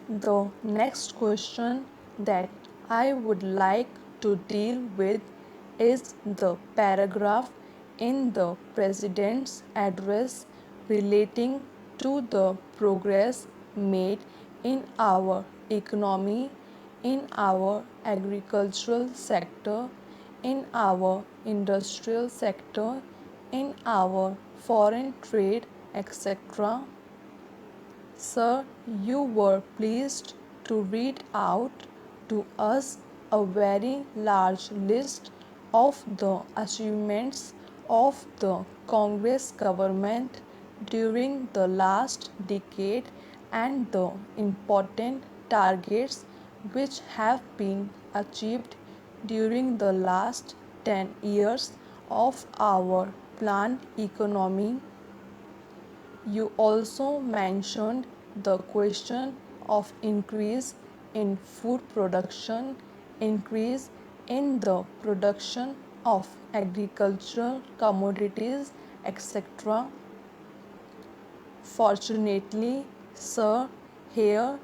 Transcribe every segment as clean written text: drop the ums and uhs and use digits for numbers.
The next question that I would like to deal with is the paragraph in the President's address relating to the progress made in our economy, in our agricultural sector, in our industrial sector, in our foreign trade, etc. Sir, you were pleased to read out to us a very large list of the achievements of the Congress government during the last decade and the important targets which have been achieved during the last 10 years of our planned economy. You also mentioned the question of increase in food production, increase in the production of agricultural commodities, etc. Fortunately, sir, here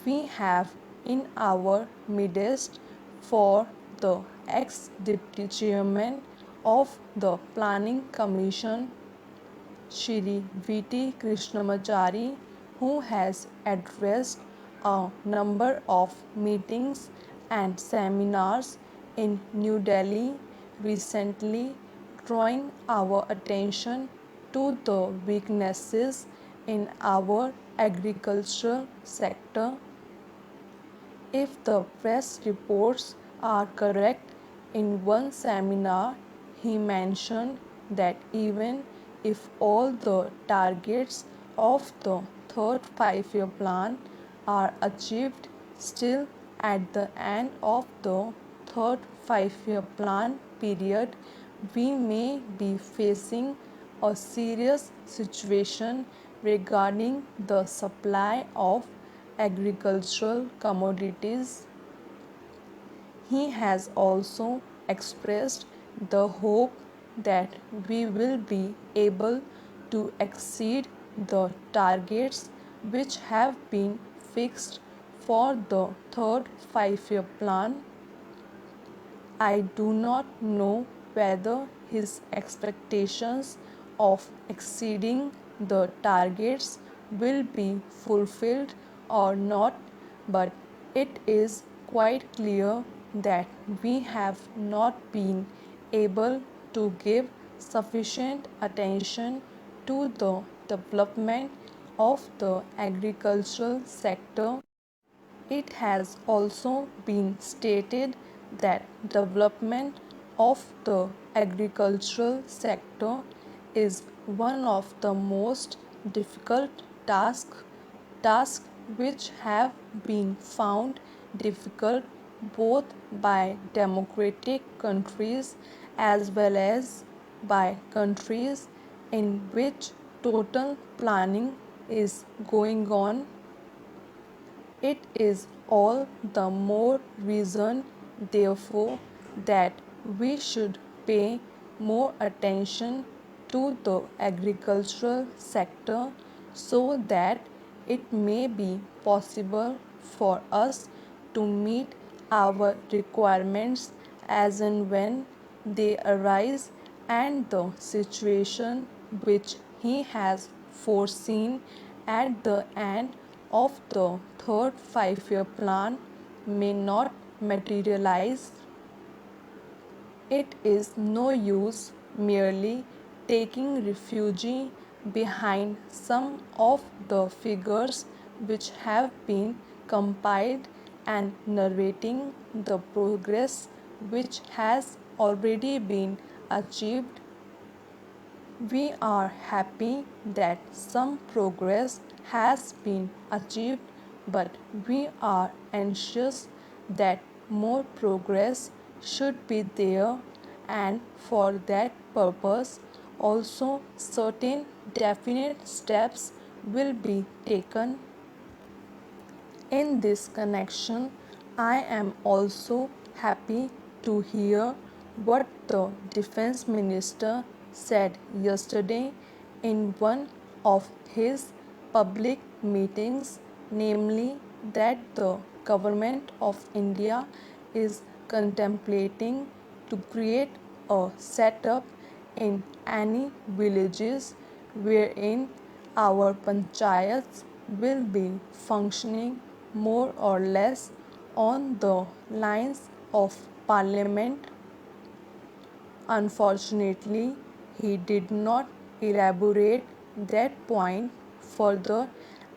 we have in our midst for the ex-deputy chairman of the Planning Commission, Shri V.T. Krishnamachari, who has addressed a number of meetings and seminars in New Delhi recently, drawing our attention to the weaknesses in our agricultural sector. If the press reports are correct, in one seminar he mentioned that even if all the targets of the third 5-year plan are achieved, still at the end of the third 5-year plan period, we may be facing a serious situation regarding the supply of agricultural commodities. He has also expressed the hope that we will be able to exceed the targets which have been fixed for the third 5-year plan. I do not know whether his expectations of exceeding the targets will be fulfilled or not, but it is quite clear that we have not been able to give sufficient attention to the development of the agricultural sector. It has also been stated that development of the agricultural sector is one of the most difficult tasks which have been found difficult both by democratic countries as well as by countries in which total planning is going on. It is all the more reason, therefore, that we should pay more attention to the agricultural sector so that it may be possible for us to meet our requirements as and when they arise, and the situation which he has foreseen at the end of the third 5-year plan may not materialize. It is no use merely taking refuge behind some of the figures which have been compiled and narrating the progress which has already been achieved. We are happy that some progress has been achieved, but we are anxious that more progress should be there, and for that purpose also certain definite steps will be taken. In this connection, I am also happy to hear what the Defense Minister said yesterday in one of his public meetings, namely that the government of India is contemplating to create a setup in any villages wherein our panchayats will be functioning more or less on the lines of parliament. Unfortunately, he did not elaborate that point further,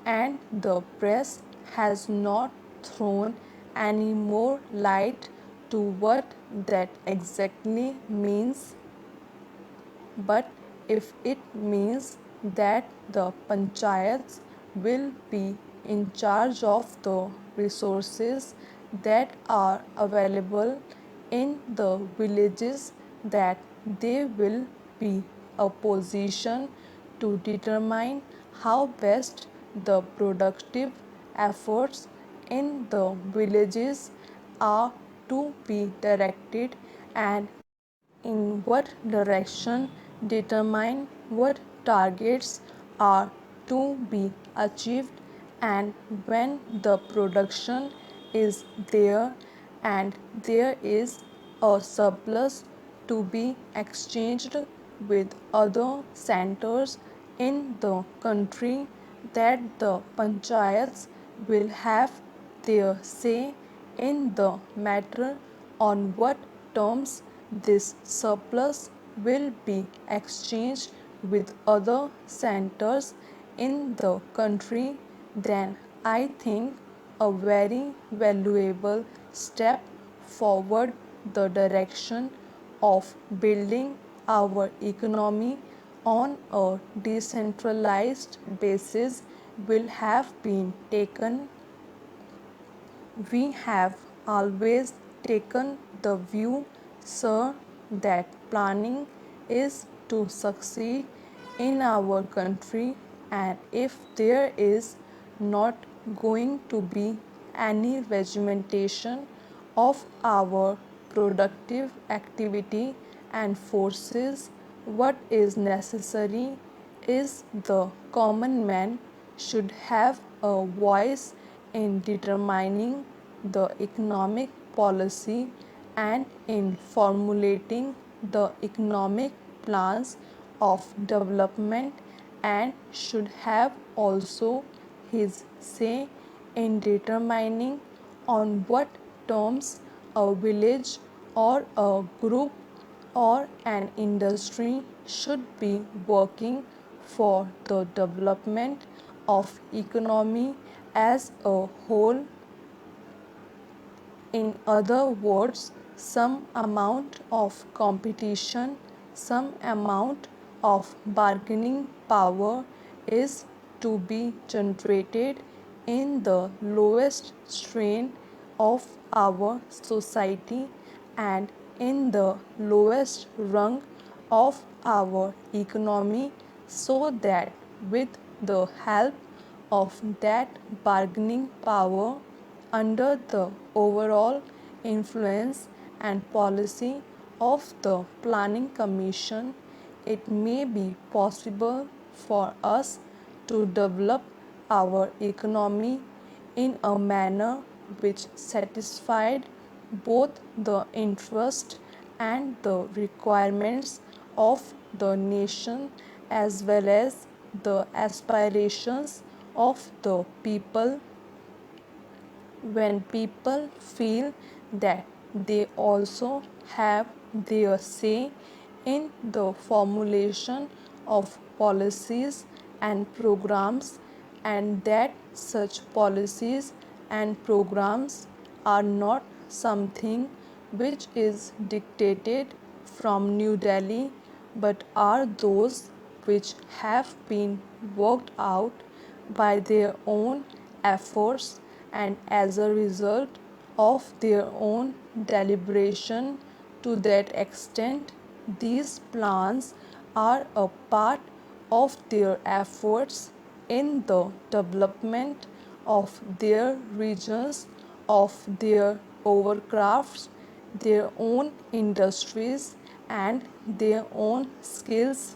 and the press has not thrown any more light to what that exactly means. But if it means that the panchayats will be in charge of the resources that are available in the villages, that they will be a position to determine how best the productive efforts in the villages are to be directed, and in what direction determine what targets are to be achieved, and when the production is there and there is a surplus to be exchanged with other centers in the country, that the panchayats will have their say in the matter on what terms this surplus will be exchanged with other centers in the country. Then I think a very valuable step forward the direction of building our economy on a decentralized basis will have been taken. We have always taken the view, sir, that planning is to succeed in our country, and if there is not going to be any regimentation of our productive activity and forces, what is necessary is the common man should have a voice in determining the economic policy and in formulating the economic plans of development, and should have also his say in determining on what terms a village or a group or an industry should be working for the development of economy as a whole. In other words, some amount of competition, some amount of bargaining power is to be generated in the lowest strain of our society and in the lowest rung of our economy, so that with the help of that bargaining power, under the overall influence and policy of the Planning Commission, it may be possible for us to develop our economy in a manner which satisfied both the interest and the requirements of the nation, as well as the aspirations of the people. When people feel that they also have their say in the formulation of policies and programs, and that such policies and programs are not something which is dictated from New Delhi, but are those which have been worked out by their own efforts, and as a result of their own deliberation. To that extent, these plans are a part of their efforts in the development of their regions, of their overcrafts, their own industries, and their own skills